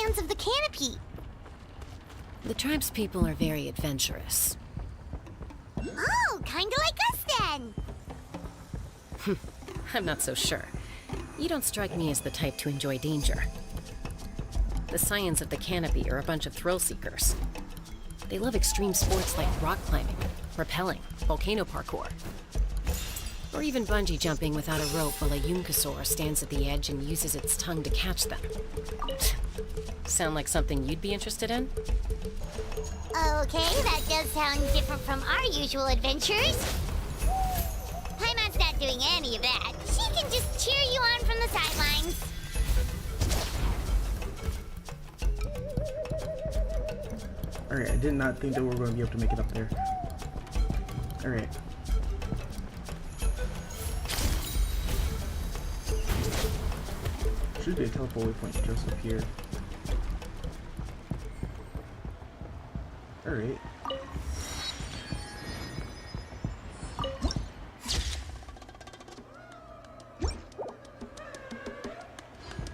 Scions of the Canopy. The tribe's people are very adventurous. Oh, kinda like us then. I'm not so sure. You don't strike me as the type to enjoy danger. The Scions of the Canopy are a bunch of thrill-seekers. They love extreme sports like rock climbing, rappelling, volcano parkour, or even bungee jumping without a rope while a Yunkasaur stands at the edge and uses its tongue to catch them. Sound like something you'd be interested in? Okay, that does sound different from our usual adventures. Paimon's not doing any of that. She can just cheer you on from the sidelines. Alright, I did not think that we were going to be able to make it up there. Alright. Should be a teleport waypoint just up here. Alright.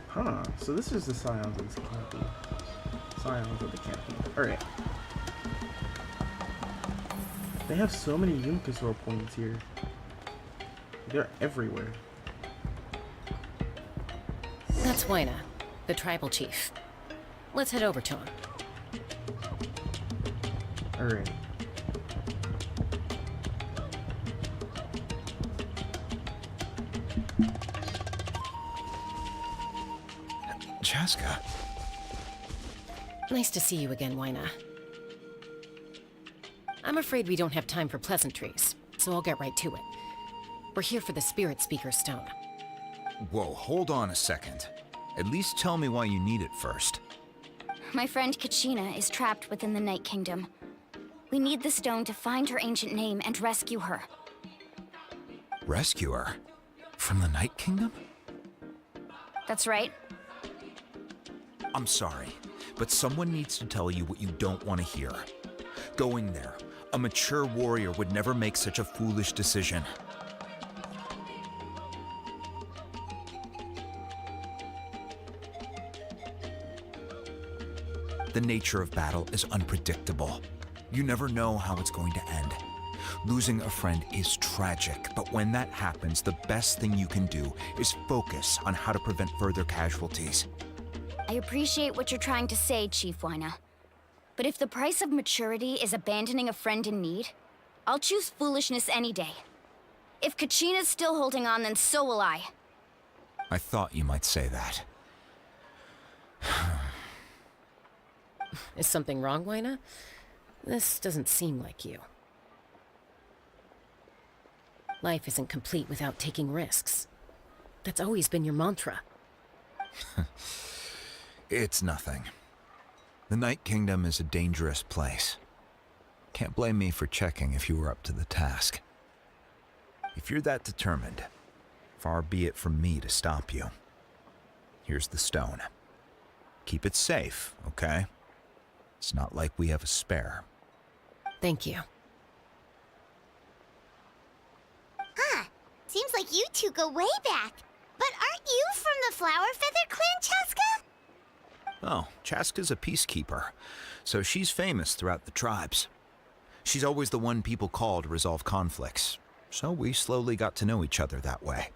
Huh, so this is the Scions of the Canopy. Scions of the Canopy. Alright. They have so many Yunkasaur points here. They're everywhere. That's Waina, the tribal chief. Let's head over to him. Alright. Chaska. Nice to see you again, Waina. I'm afraid we don't have time for pleasantries, so I'll get right to it. We're here for the Spirit Speaker Stone. Whoa, hold on a second. At least tell me why you need it first. My friend Kachina is trapped within the Night Kingdom. We need the stone to find her ancient name and rescue her. Rescue her? From the Night Kingdom? That's right. I'm sorry, but someone needs to tell you what you don't want to hear. Going there, a mature warrior would never make such a foolish decision. The nature of battle is unpredictable. You never know how it's going to end. Losing a friend is tragic, but when that happens, the best thing you can do is focus on how to prevent further casualties. I appreciate what you're trying to say, Chief Waina. But if the price of maturity is abandoning a friend in need, I'll choose foolishness any day. If Kachina's still holding on, then so will I. I thought you might say that. Is something wrong, Waina? This doesn't seem like you. Life isn't complete without taking risks. That's always been your mantra. It's nothing. The Night Kingdom is a dangerous place. Can't blame me for checking if you were up to the task. If you're that determined, far be it from me to stop you. Here's the stone. Keep it safe, okay? It's not like we have a spare. Thank you. Huh. Seems like you two go way back. But aren't you from the Flower Feather Clan, Chaska? Oh, Chaska's a peacekeeper, so she's famous throughout the tribes. She's always the one people call to resolve conflicts, so we slowly got to know each other that way.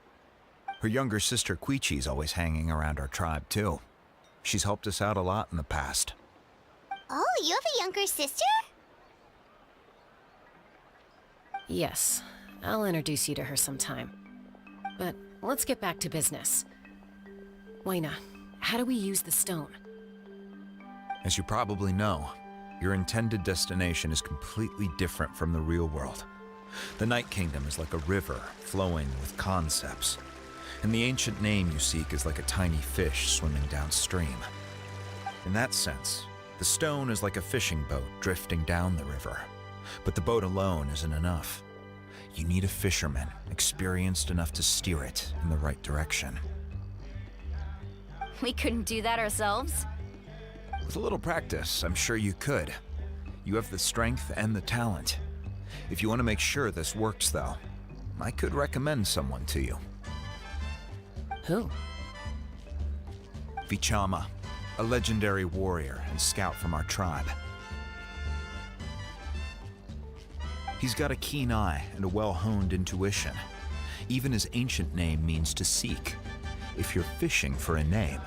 Her younger sister Quichi's always hanging around our tribe, too. She's helped us out a lot in the past. Oh, you have a younger sister? Yes, I'll introduce you to her sometime. But let's get back to business. Waina, how do we use the stone? As you probably know, your intended destination is completely different from the real world. The Night Kingdom is like a river flowing with concepts, and the ancient name you seek is like a tiny fish swimming downstream. In that sense, the stone is like a fishing boat drifting down the river, but the boat alone isn't enough. You need a fisherman experienced enough to steer it in the right direction. We couldn't do that ourselves? With a little practice, I'm sure you could. You have the strength and the talent. If you want to make sure this works, though, I could recommend someone to you. Who? Vichama. a legendary warrior and scout from our tribe. He's got a keen eye and a well-honed intuition. Even his ancient name means to seek. If you're fishing for a name,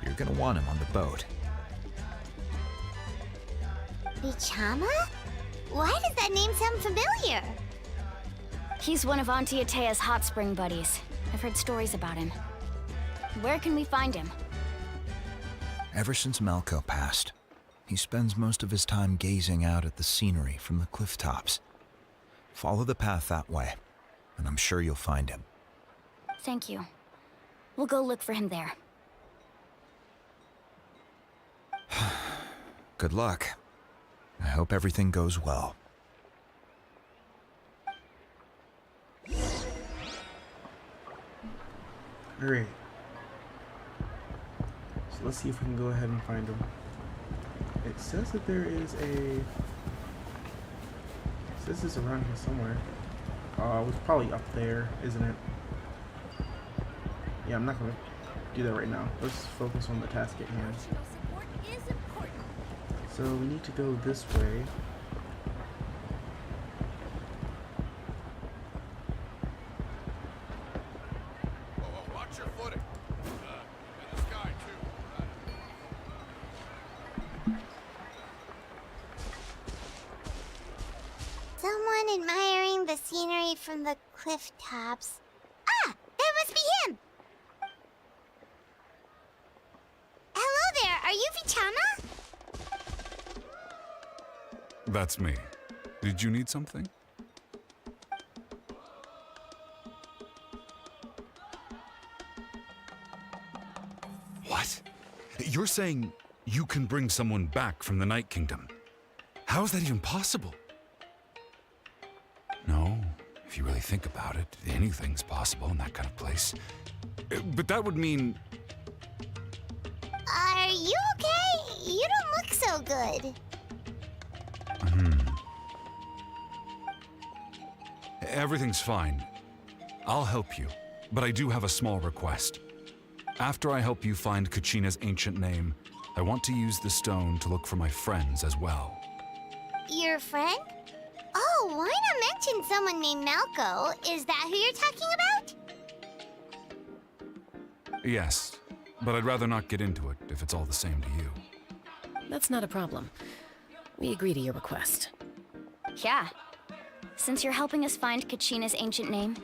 you're gonna want him on the boat. Bichama? Why does that name sound familiar? He's one of Auntie Atea's hot spring buddies. I've heard stories about him. Where can we find him? Ever since Malco passed, he spends most of his time gazing out at the scenery from the cliff tops. Follow the path that way, and I'm sure you'll find him. Thank you. We'll go look for him there. Good luck. I hope everything goes well. Alright. So let's see if we can go ahead and find him. It says that there is a... It says it's around here somewhere. It's probably up there, isn't it? Yeah, I'm not gonna do that right now. Let's focus on the task at hand. So we need to go this way. Watch your footing. And the sky too. Someone admiring the scenery from the cliff tops. Ah! That must be him! Hello there, are you Vichama? That's me. Did you need something? What? You're saying you can bring someone back from the Night Kingdom? How is that even possible? No, if you really think about it, anything's possible in that kind of place. But that would mean... Are you okay? You don't look so good. Everything's fine. I'll help you, but I do have a small request. After I help you find Kachina's ancient name, I want to use the stone to look for my friends as well. Your friend? Oh, why not mention someone named Malco? Is that who you're talking about? Yes, but I'd rather not get into it if it's all the same to you. That's not a problem. We agree to your request. Yeah. Since you're helping us find Kachina's ancient name,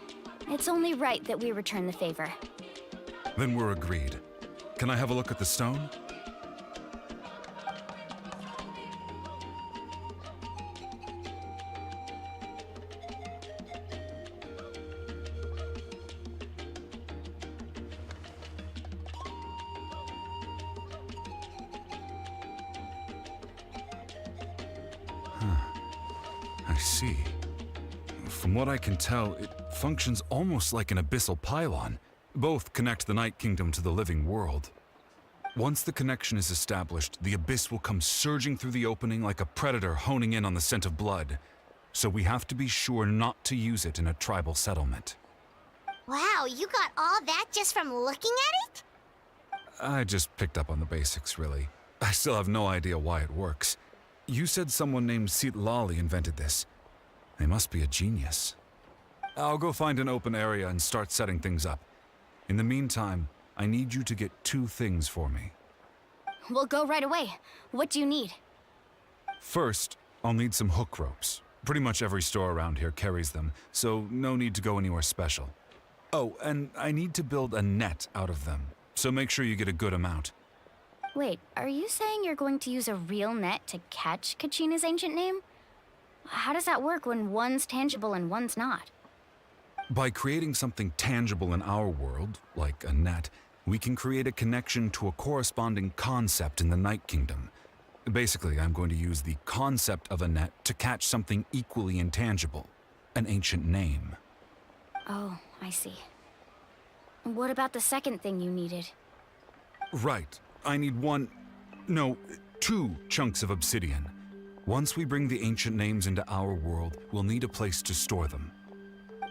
it's only right that we return the favor. Then we're agreed. Can I have a look at the stone? I see. From what I can tell, it functions almost like an abyssal pylon. Both connect the Night Kingdom to the living world. Once the connection is established, the abyss will come surging through the opening like a predator honing in on the scent of blood. So we have to be sure not to use it in a tribal settlement. Wow, you got all that just from looking at it? I just picked up on the basics, really. I still have no idea why it works. You said someone named Sitlali invented this. They must be a genius. I'll go find an open area and start setting things up. In the meantime, I need you to get 2 things for me. We'll go right away. What do you need? First, I'll need some hook ropes. Pretty much every store around here carries them, so no need to go anywhere special. Oh, and I need to build a net out of them, so make sure you get a good amount. Wait, are you saying you're going to use a real net to catch Kachina's ancient name? How does that work when one's tangible and one's not? By creating something tangible in our world, like a net, we can create a connection to a corresponding concept in the Night Kingdom. Basically, I'm going to use the concept of a net to catch something equally intangible, an ancient name. Oh, I see. What about the second thing you needed? Right. I need 2 chunks of obsidian. Once we bring the ancient names into our world, we'll need a place to store them.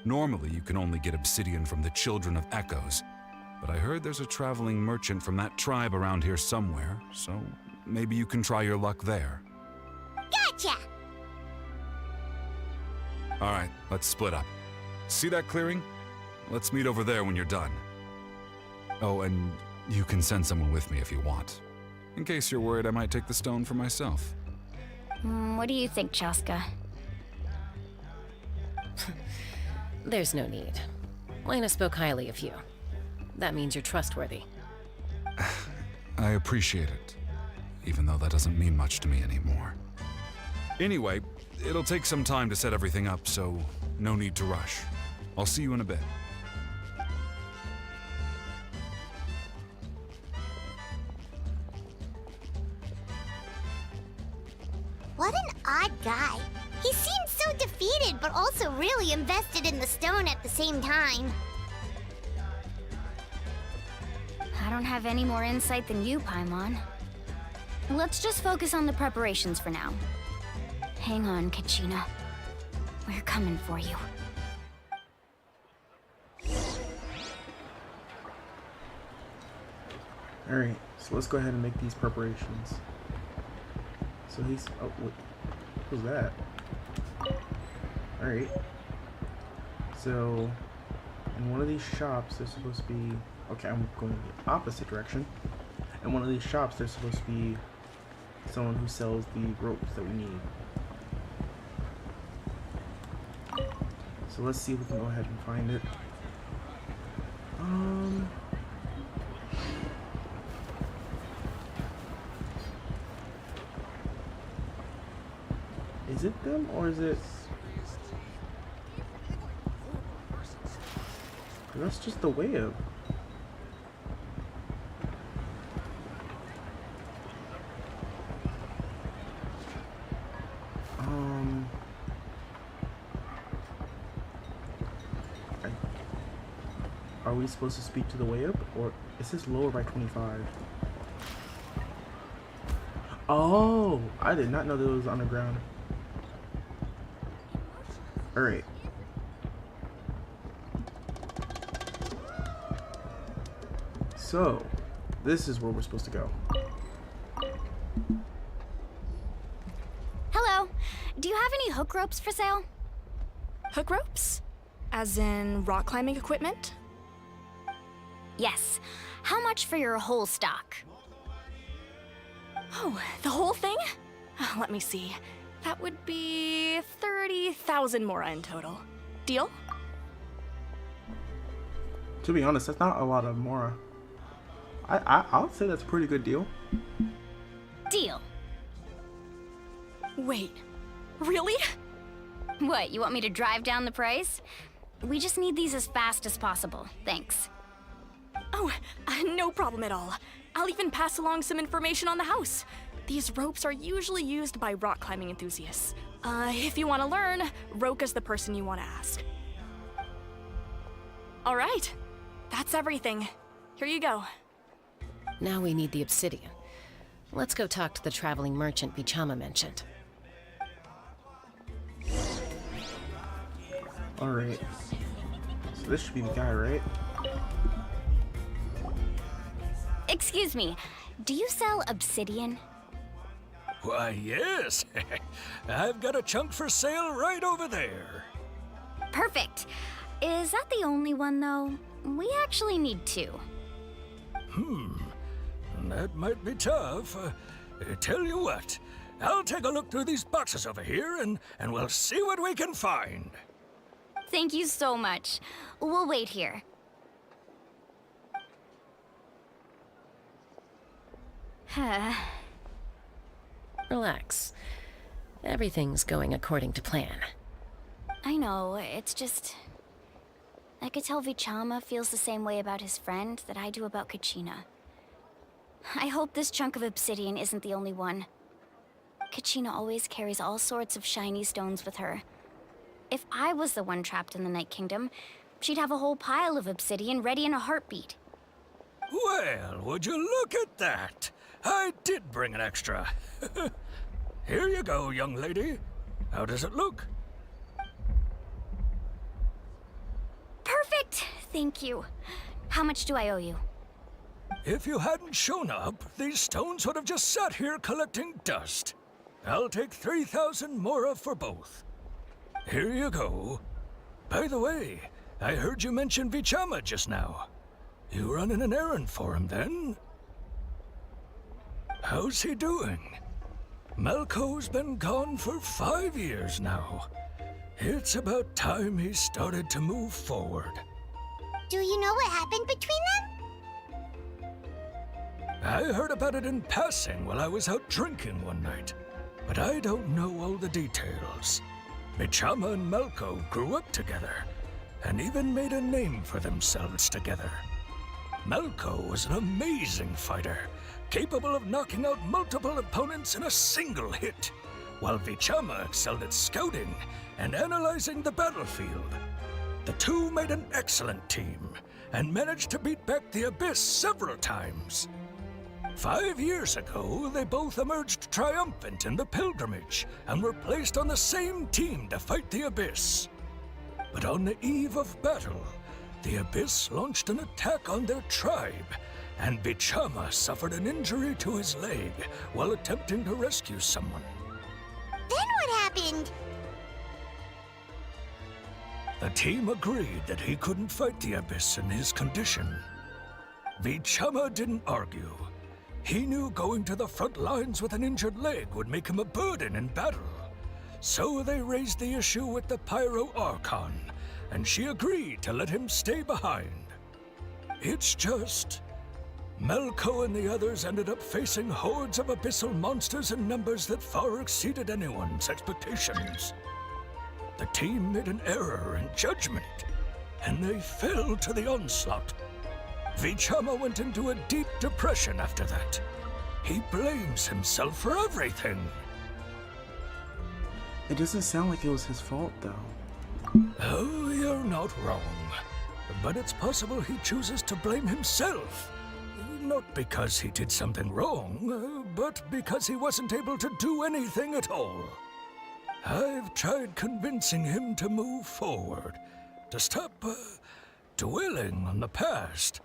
Normally, you can only get obsidian from the Children of Echoes, but I heard there's a traveling merchant from that tribe around here somewhere, so maybe you can try your luck there. Gotcha! All right, let's split up. See that clearing? Let's meet over there when you're done. Oh, and you can send someone with me if you want. In case you're worried I might take the stone for myself. What do you think, Chaska? There's no need. Lena spoke highly of you. That means you're trustworthy. I appreciate it, even though that doesn't mean much to me anymore. Anyway, it'll take some time to set everything up, so no need to rush. I'll see you in a bit. What an odd guy. He seems so defeated, but also really invested in the stone at the same time. I don't have any more insight than you, Paimon. Let's just focus on the preparations for now. Hang on, Kachina. We're coming for you. Alright, so let's go ahead and make these preparations. So he's... oh, what was that? Alright. So, in one of these shops, there's supposed to be... okay, I'm going the opposite direction. In one of these shops, there's supposed to be someone who sells the ropes that we need. So let's see if we can go ahead and find it. Is it them or is it... that's just the way up. Are we supposed to speak to the way up, or it says lower by 25? Oh, I did not know that it was underground. All right. So, this is where we're supposed to go. Hello. Do you have any hook ropes for sale? Hook ropes? As in rock climbing equipment? Yes. How much for your whole stock? Oh, the whole thing? Let me see. That would be 30,000 mora in total. Deal? To be honest, that's not a lot of mora. I'll say that's a pretty good deal. Deal. Wait, really? What, you want me to drive down the price? We just need these as fast as possible. Thanks. Oh, no problem at all. I'll even pass along some information on the house. These ropes are usually used by rock climbing enthusiasts. If you want to learn, Roka's the person you want to ask. All right, that's everything. Here you go. Now we need the obsidian. Let's go talk to the traveling merchant Bichama mentioned. Alright. So this should be the guy, right? Excuse me, do you sell obsidian? Why, yes. I've got a chunk for sale right over there. Perfect. Is that the only one, though? We actually need two. That might be tough. Tell you what, I'll take a look through these boxes over here and we'll see what we can find. Thank you so much. We'll wait here. Relax. Everything's going according to plan. I know, it's just... I could tell Vichama feels the same way about his friend that I do about Kachina. I hope this chunk of obsidian isn't the only one. Kachina always carries all sorts of shiny stones with her. If I was the one trapped in the Night Kingdom, she'd have a whole pile of obsidian ready in a heartbeat. Well, would you look at that? I did bring an extra. Here you go, young lady. How does it look? Perfect! Thank you. How much do I owe you? If you hadn't shown up, these stones would have just sat here collecting dust. I'll take 3,000 mora for both. Here you go. By the way, I heard you mention Vichama just now. You running an errand for him, then? How's he doing? Malco's been gone for 5 years now. It's about time he started to move forward. Do you know what happened between them? I heard about it in passing while I was out drinking one night, but I don't know all the details. Vichama and Malco grew up together, and even made a name for themselves together. Malco was an amazing fighter, capable of knocking out multiple opponents in a single hit, while Vichama excelled at scouting and analyzing the battlefield. The two made an excellent team, and managed to beat back the Abyss several times. 5 years ago, they both emerged triumphant in the pilgrimage, and were placed on the same team to fight the Abyss. But on the eve of battle, the Abyss launched an attack on their tribe, and Vichama suffered an injury to his leg while attempting to rescue someone. Then what happened? The team agreed that he couldn't fight the Abyss in his condition. Vichama didn't argue. He knew going to the front lines with an injured leg would make him a burden in battle. So they raised the issue with the Pyro Archon, and she agreed to let him stay behind. It's just, Malco and the others ended up facing hordes of abyssal monsters in numbers that far exceeded anyone's expectations. The team made an error in judgment, and they fell to the onslaught. Vichama went into a deep depression after that. He blames himself for everything. It doesn't sound like it was his fault, though. Oh, you're not wrong. But it's possible he chooses to blame himself. Not because he did something wrong, but because he wasn't able to do anything at all. I've tried convincing him to move forward, to stop dwelling on the past.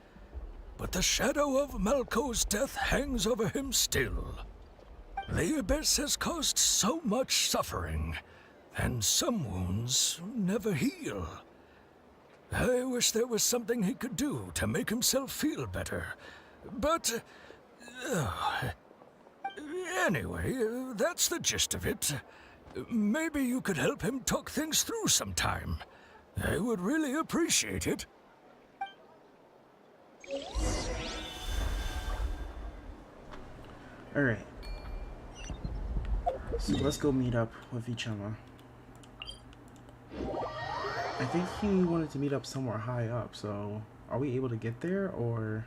But the shadow of Malco's death hangs over him still. The Abyss has caused so much suffering, and some wounds never heal. I wish there was something he could do to make himself feel better. But... anyway, that's the gist of it. Maybe you could help him talk things through sometime. I would really appreciate it. Alright. So let's go meet up with Vichama. I think he wanted to meet up somewhere high up, so are we able to get there, or...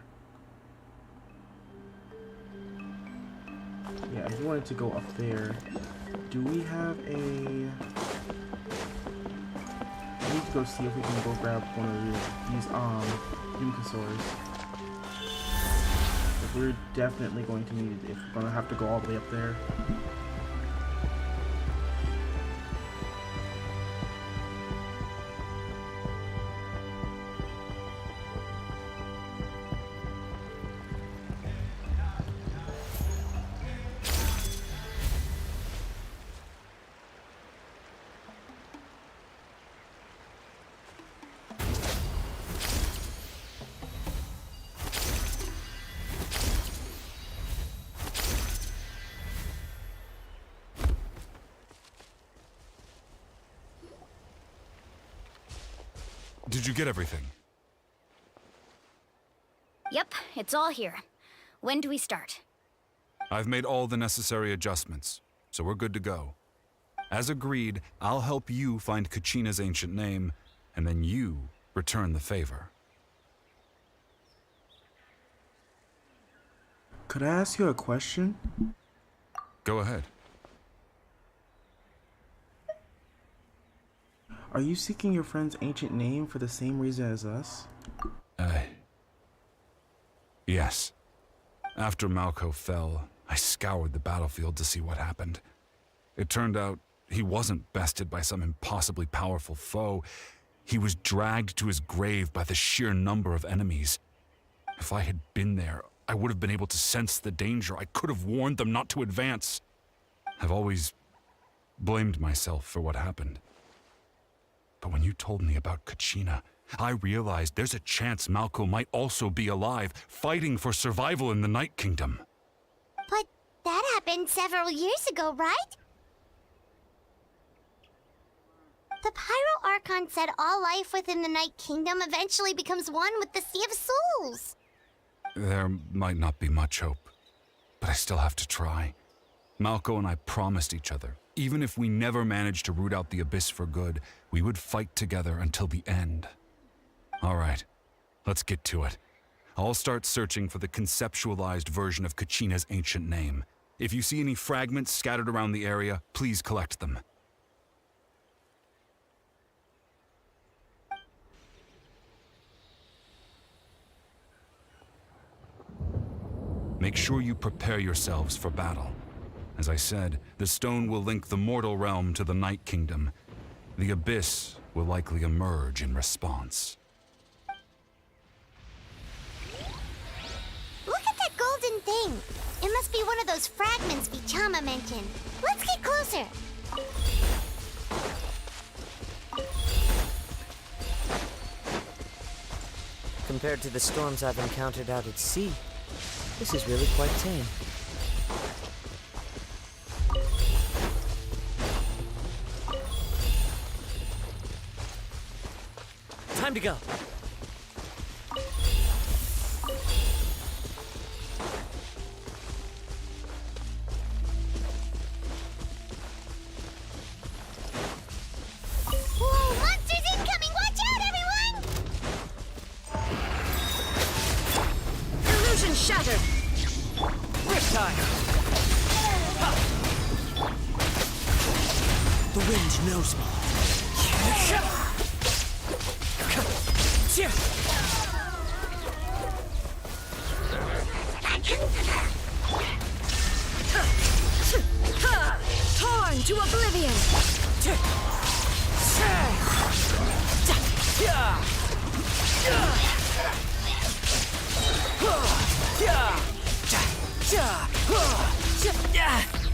Yeah, he wanted to go up there. Do we have a... I need to go see if we can go grab one of these Yunkasaurs. We're definitely going to need it if we're gonna have to go all the way up there. Did you get everything? Yep, it's all here. When do we start? I've made all the necessary adjustments, so we're good to go. As agreed, I'll help you find Kachina's ancient name, and then you return the favor. Could I ask you a question? Go ahead. Are you seeking your friend's ancient name for the same reason as us? Yes. After Malco fell, I scoured the battlefield to see what happened. It turned out he wasn't bested by some impossibly powerful foe. He was dragged to his grave by the sheer number of enemies, If I had been there, I would have been able to sense the danger. I could have warned them not to advance. I've always blamed myself for what happened. But when you told me about Kachina, I realized there's a chance Malko might also be alive, fighting for survival in the Night Kingdom. But that happened several years ago, right? The Pyro Archon said all life within the Night Kingdom eventually becomes one with the Sea of Souls. There might not be much hope, but I still have to try. Malko and I promised each other, even if we never managed to root out the Abyss for good, we would fight together until the end. All right, let's get to it. I'll start searching for the conceptualized version of Kachina's ancient name. If you see any fragments scattered around the area, please collect them. Make sure you prepare yourselves for battle. As I said, the stone will link the mortal realm to the Night Kingdom. The Abyss will likely emerge in response. Look at that golden thing. It must be one of those fragments Vichama mentioned. Let's get closer. Compared to the storms I've encountered out at sea, this is really quite tame. Time to go. Whoa, monsters incoming! Watch out, everyone! Illusion shattered! Riptide! The wind knows me. Torn to oblivion!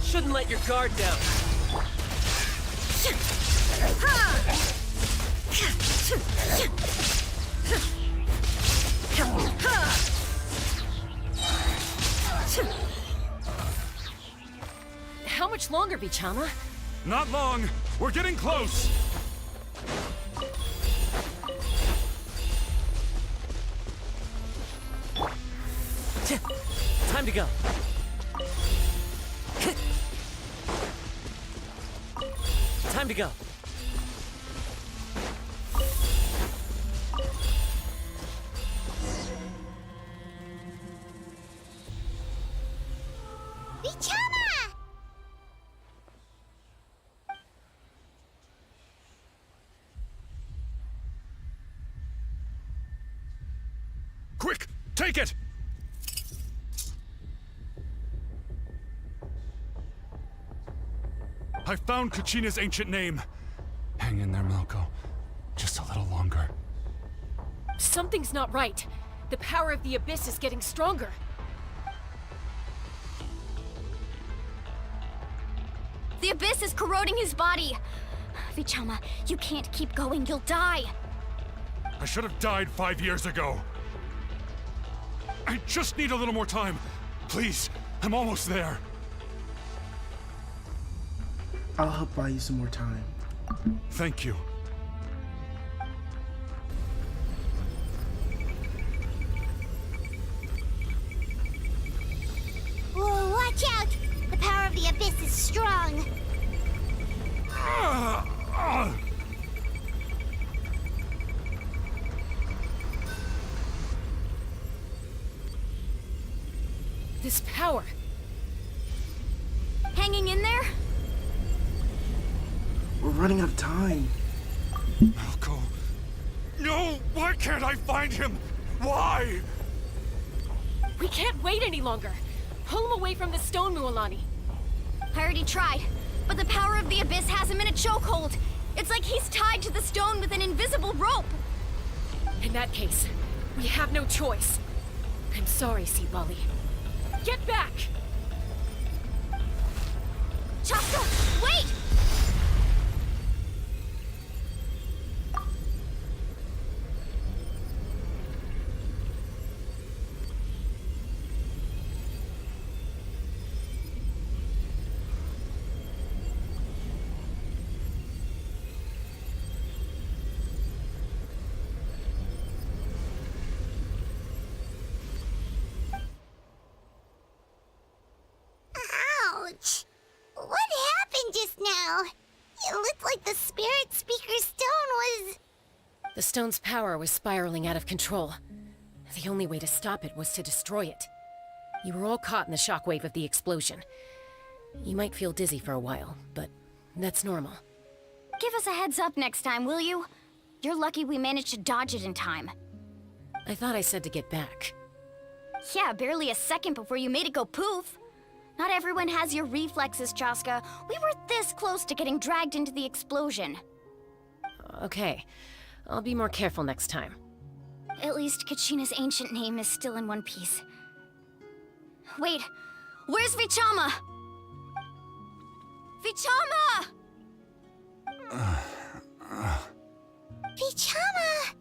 Shouldn't let your guard down. How much longer, Vichama? Not long! We're getting close! Time to go. Time to go. Vichama! Quick! Take it! I found Kachina's ancient name. Hang in there, Malko. Just a little longer. Something's not right. The power of the Abyss is getting stronger. The Abyss is corroding his body! Vichama, you can't keep going, you'll die! I should have died 5 years ago. I just need a little more time. Please, I'm almost there. I'll help buy you some more time. Thank you. Whoa, watch out! The power of the Abyss is strong. This power. Hanging in there? We're running out of time. Malko. No! Why can't I find him? Why? We can't wait any longer. Pull him away from the stone, Mualani. I already tried, but the power of the Abyss has him in a chokehold. It's like he's tied to the stone with an invisible rope. In that case, we have no choice. I'm sorry, Sea Wally. Get back! Chaska, wait! Ouch! What happened just now? It looked like the Spirit Speaker's stone was... The stone's power was spiraling out of control. The only way to stop it was to destroy it. You were all caught in the shockwave of the explosion. You might feel dizzy for a while, but that's normal. Give us a heads up next time, will you? You're lucky we managed to dodge it in time. I thought I said to get back. Yeah, barely a second before you made it go poof. Not everyone has your reflexes, Chaska. We were this close to getting dragged into the explosion. Okay, I'll be more careful next time. At least Kachina's ancient name is still in one piece. Wait, where's Vichama? Vichama! Vichama!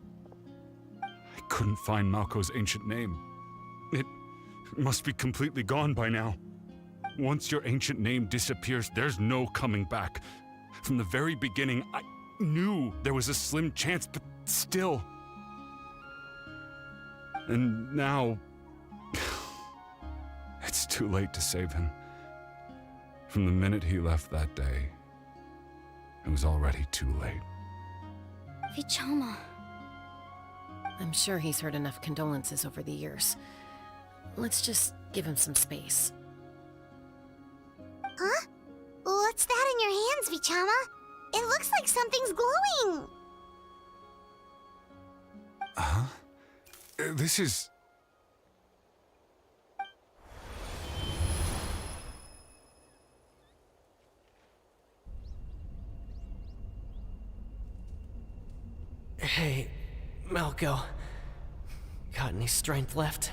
I couldn't find Malko's ancient name. It must be completely gone by now. Once your ancient name disappears, there's no coming back. From the very beginning, I knew there was a slim chance, but still. And now... it's too late to save him. From the minute he left that day, it was already too late. Vichama. I'm sure he's heard enough condolences over the years. Let's just give him some space. Huh? What's that in your hands, Vichama? It looks like something's glowing! Huh? This is... Hey, Malko. Got any strength left?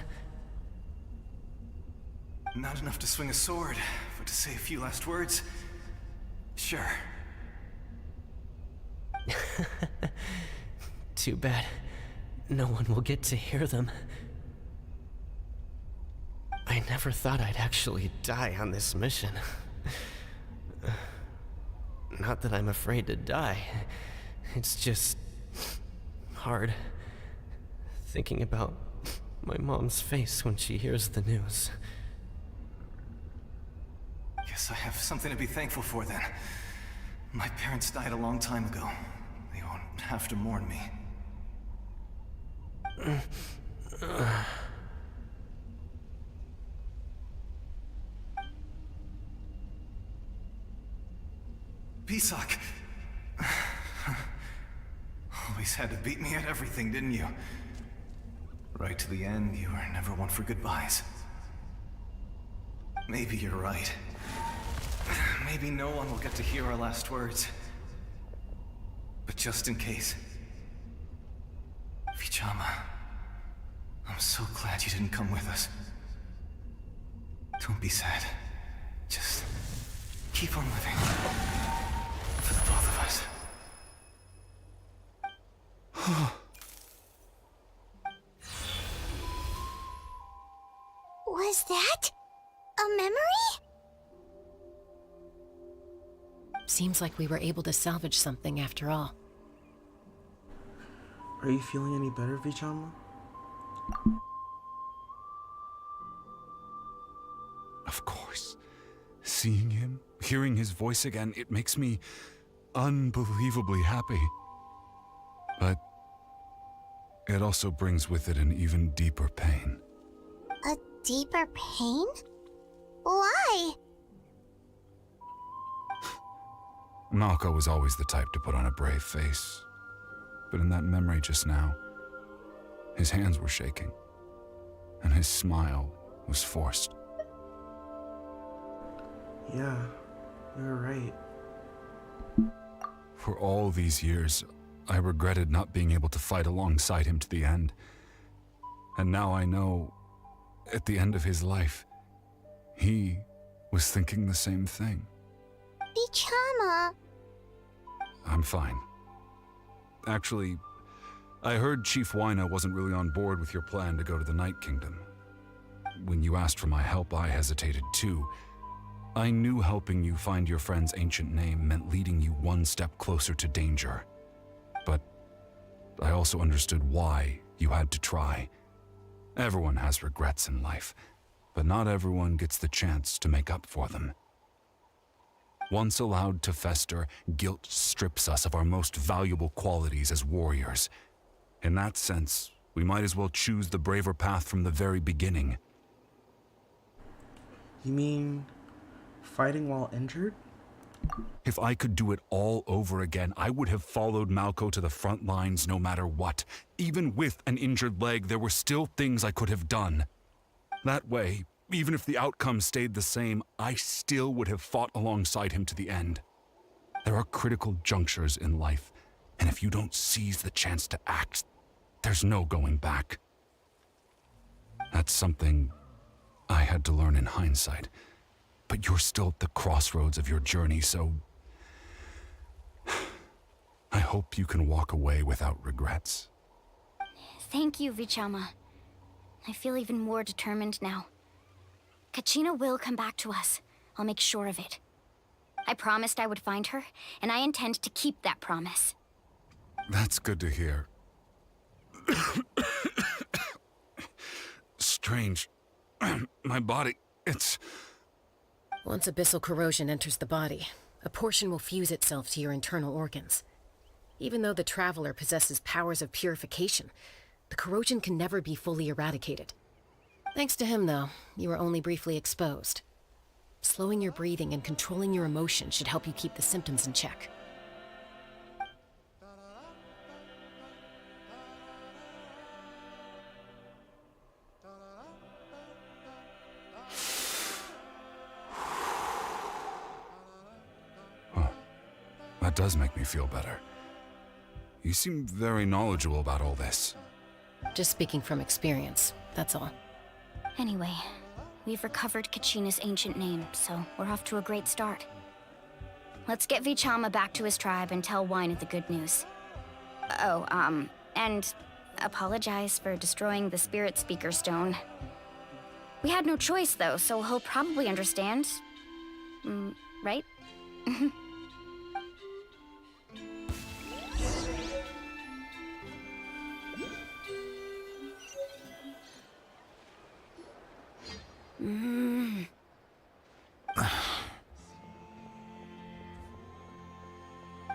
Not enough to swing a sword, but to say a few last words? Sure. Too bad. No one will get to hear them. I never thought I'd actually die on this mission. Not that I'm afraid to die. It's just... hard. Thinking about my mom's face when she hears the news. Guess I have something to be thankful for then. My parents died a long time ago. They won't have to mourn me. Pisak! Always had to beat me at everything, didn't you? Right to the end, you were never one for goodbyes. Maybe you're right. Maybe no one will get to hear our last words. But just in case... Vichama, I'm so glad you didn't come with us. Don't be sad. Just keep on living. For the both of us. Was that a memory? Seems like we were able to salvage something after all. Are you feeling any better, Vichama? Of course. Seeing him, hearing his voice again, it makes me unbelievably happy. But it also brings with it an even deeper pain. A deeper pain? Why? Malko was always the type to put on a brave face. But in that memory just now, his hands were shaking, and his smile was forced. Yeah, you're right. For all these years, I regretted not being able to fight alongside him to the end. And now I know at the end of his life, he was thinking the same thing. Bichama. I'm fine. Actually, I heard Chief Wyna wasn't really on board with your plan to go to the Night Kingdom. When you asked for my help, I hesitated too. I knew helping you find your friend's ancient name meant leading you one step closer to danger. But I also understood why you had to try. Everyone has regrets in life, but not everyone gets the chance to make up for them. Once allowed to fester, guilt strips us of our most valuable qualities as warriors. In that sense, we might as well choose the braver path from the very beginning. You mean fighting while injured? If I could do it all over again, I would have followed Malco to the front lines no matter what. Even with an injured leg, there were still things I could have done. That way, even if the outcome stayed the same, I still would have fought alongside him to the end. There are critical junctures in life, and if you don't seize the chance to act, there's no going back. That's something I had to learn in hindsight. But you're still at the crossroads of your journey, so I hope you can walk away without regrets. Thank you, Vichama. I feel even more determined now. Kachina will come back to us. I'll make sure of it. I promised I would find her, and I intend to keep that promise. That's good to hear. Strange. My body, it's... Once abyssal corrosion enters the body, a portion will fuse itself to your internal organs. Even though the Traveler possesses powers of purification, the corrosion can never be fully eradicated. Thanks to him, though, you were only briefly exposed. Slowing your breathing and controlling your emotions should help you keep the symptoms in check. That does make me feel better. You seem very knowledgeable about all this. Just speaking from experience, that's all. Anyway, we've recovered Kachina's ancient name, so we're off to a great start. Let's get Vichama back to his tribe and tell Wyna the good news. Oh, and apologize for destroying the Spirit Speaker Stone. We had no choice, though, so he'll probably understand. Right?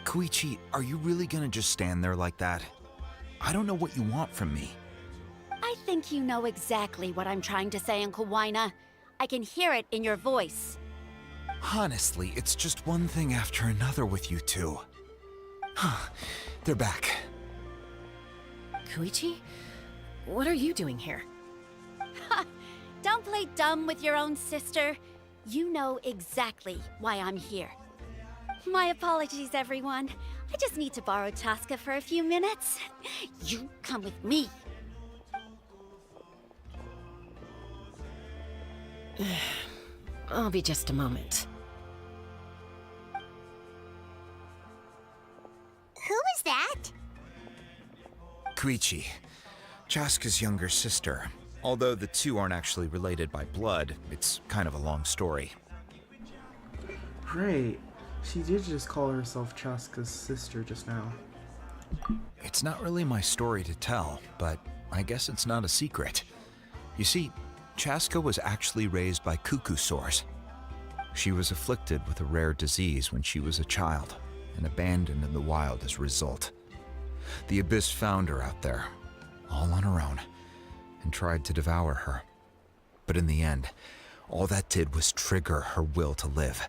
Koichi, are you really gonna just stand there like that? I don't know what you want from me. I think you know exactly what I'm trying to say, Uncle Wyna. I can hear it in your voice. Honestly, it's just one thing after another with you two. They're back. Koichi? What are you doing here? Don't play dumb with your own sister. You know exactly why I'm here. My apologies, everyone. I just need to borrow Chaska for a few minutes. You come with me. I'll be just a moment. Who was that? Koichi, Chaska's younger sister. Although the two aren't actually related by blood, it's kind of a long story. Right. She did just call herself Chaska's sister just now. It's not really my story to tell, but I guess it's not a secret. You see, Chaska was actually raised by cuckoo sores. She was afflicted with a rare disease when she was a child and abandoned in the wild as a result. The Abyss found her out there, all on her own, and tried to devour her. But in the end, all that did was trigger her will to live.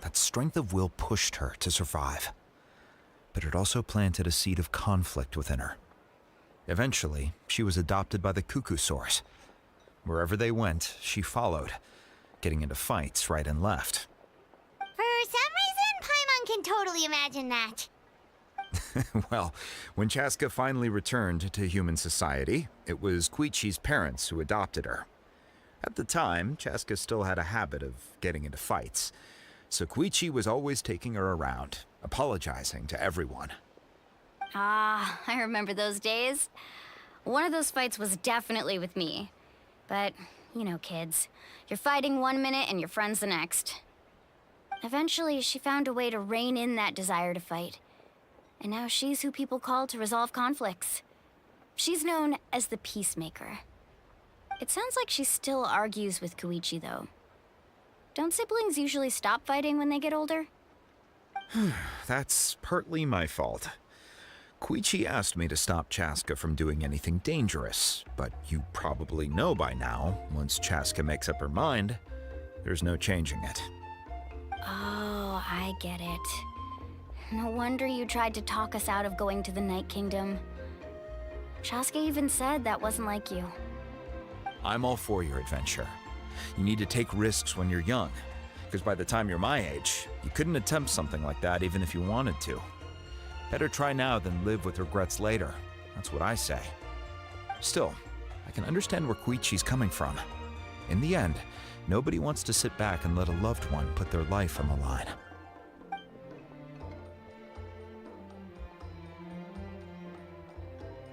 That strength of will pushed her to survive, but it also planted a seed of conflict within her. Eventually, she was adopted by the cuckoo sores. Wherever they went, she followed, getting into fights right and left. For some reason, Paimon can totally imagine that. Well, when Chaska finally returned to human society, it was Koichi's parents who adopted her. At the time, Chaska still had a habit of getting into fights, so Koichi was always taking her around, apologizing to everyone. Ah, I remember those days. One of those fights was definitely with me. But, you know, kids. You're fighting one minute and your friend's the next. Eventually, she found a way to rein in that desire to fight. And now she's who people call to resolve conflicts. She's known as the Peacemaker. It sounds like she still argues with Koichi, though. Don't siblings usually stop fighting when they get older? That's partly my fault. Koichi asked me to stop Chaska from doing anything dangerous, but you probably know by now, once Chaska makes up her mind, there's no changing it. Oh, I get it. No wonder you tried to talk us out of going to the Night Kingdom. Chaska even said that wasn't like you. I'm all for your adventure. You need to take risks when you're young, because by the time you're my age, you couldn't attempt something like that even if you wanted to. Better try now than live with regrets later. That's what I say. Still, I can understand where Koichi's coming from. In the end, nobody wants to sit back and let a loved one put their life on the line.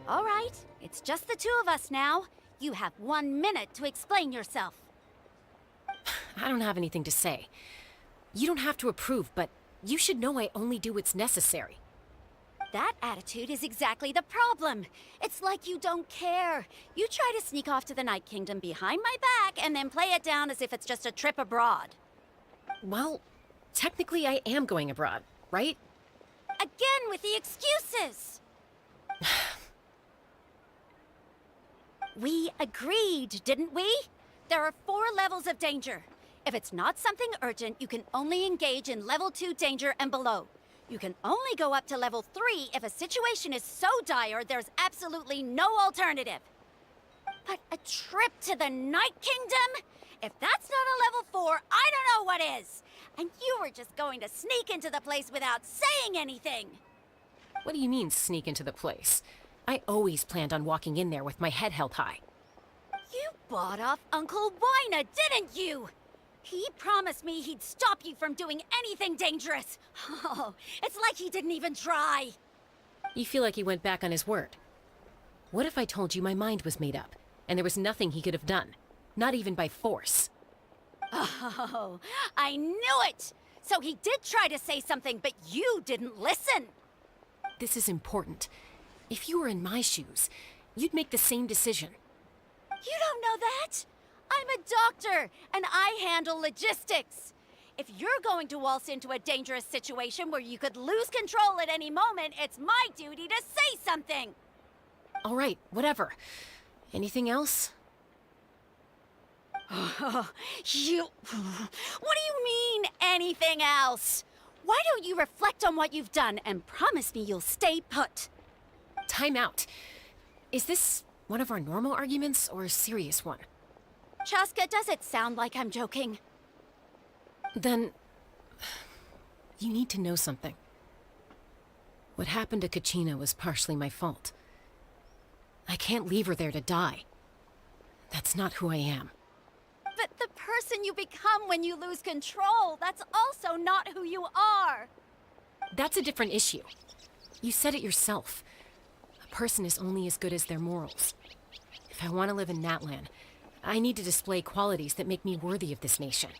All right, it's just the two of us now. You have 1 minute to explain yourself. I don't have anything to say. You don't have to approve, but you should know I only do what's necessary. That attitude is exactly the problem. It's like you don't care. You try to sneak off to the Night Kingdom behind my back and then play it down as if it's just a trip abroad. Well, technically I am going abroad, right? Again with the excuses! We agreed, didn't we? There are 4 levels of danger. If it's not something urgent, you can only engage in level 2 danger and below. You can only go up to level 3 if a situation is so dire there's absolutely no alternative. But a trip to the Night Kingdom? If that's not a level 4, I don't know what is. And you were just going to sneak into the place without saying anything. What do you mean, sneak into the place? I always planned on walking in there with my head held high. You bought off Uncle Wina, didn't you? He promised me he'd stop you from doing anything dangerous. Oh, it's like he didn't even try. You feel like he went back on his word. What if I told you my mind was made up, and there was nothing he could have done? Not even by force. Oh, I knew it! So he did try to say something, but you didn't listen. This is important. If you were in my shoes, you'd make the same decision. You don't know that? I'm a doctor, and I handle logistics. If you're going to waltz into a dangerous situation where you could lose control at any moment, it's my duty to say something. All right, whatever. Anything else? What do you mean, anything else? Why don't you reflect on what you've done and promise me you'll stay put? Time out. Is this one of our normal arguments or a serious one? Chaska, does it sound like I'm joking? Then, you need to know something. What happened to Kachina was partially my fault. I can't leave her there to die. That's not who I am. But the person you become when you lose control, that's also not who you are. That's a different issue. You said it yourself. A person is only as good as their morals. If I want to live in Natlan, I need to display qualities that make me worthy of this nation.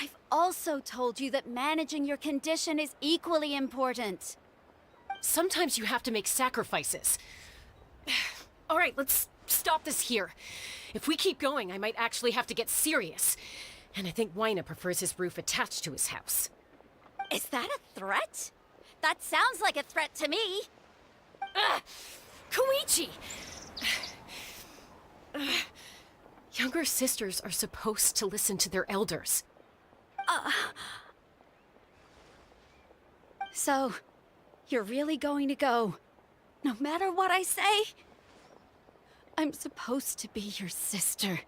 I've also told you that managing your condition is equally important. Sometimes you have to make sacrifices. All right, let's stop this here. If we keep going, I might actually have to get serious. And I think Wina prefers his roof attached to his house. Is that a threat? That sounds like a threat to me. Koichi! Younger sisters are supposed to listen to their elders. So, you're really going to go, no matter what I say? I'm supposed to be your sister.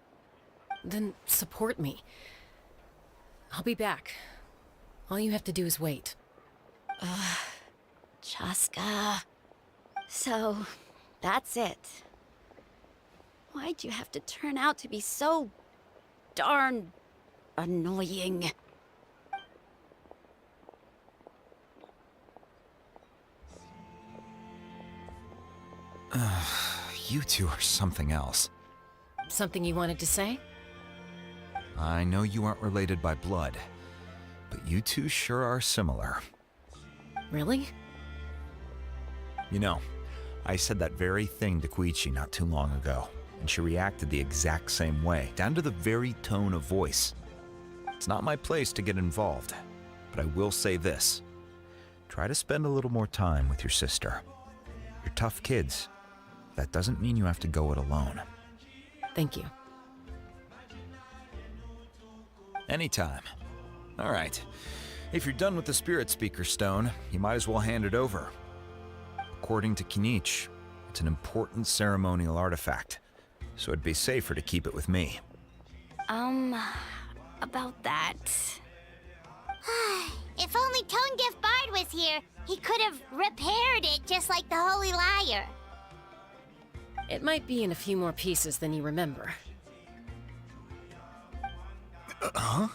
Then support me. I'll be back. All you have to do is wait. Chaska. So, that's it. Why'd you have to turn out to be so darn annoying. You two are something else. Something you wanted to say? I know you aren't related by blood, but you two sure are similar. Really? You know, I said that very thing to Koichi not too long ago, and she reacted the exact same way, down to the very tone of voice. It's not my place to get involved, but I will say this. Try to spend a little more time with your sister. You're tough kids. That doesn't mean you have to go it alone. Thank you. Anytime. All right. If you're done with the Spirit Speaker Stone, you might as well hand it over. According to Kinich, it's an important ceremonial artifact, so it'd be safer to keep it with me. About that. If only Tone Deaf Bard was here, he could have repaired it just like the Holy Liar. It might be in a few more pieces than you remember. Huh?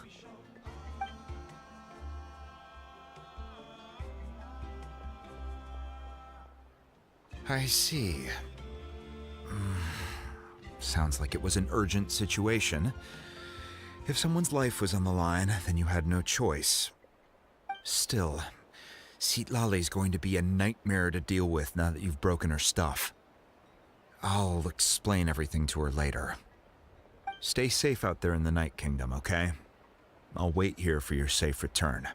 I see. Sounds like it was an urgent situation. If someone's life was on the line, then you had no choice. Still, Citlali's going to be a nightmare to deal with now that you've broken her stuff. I'll explain everything to her later. Stay safe out there in the Night Kingdom, okay? I'll wait here for your safe return.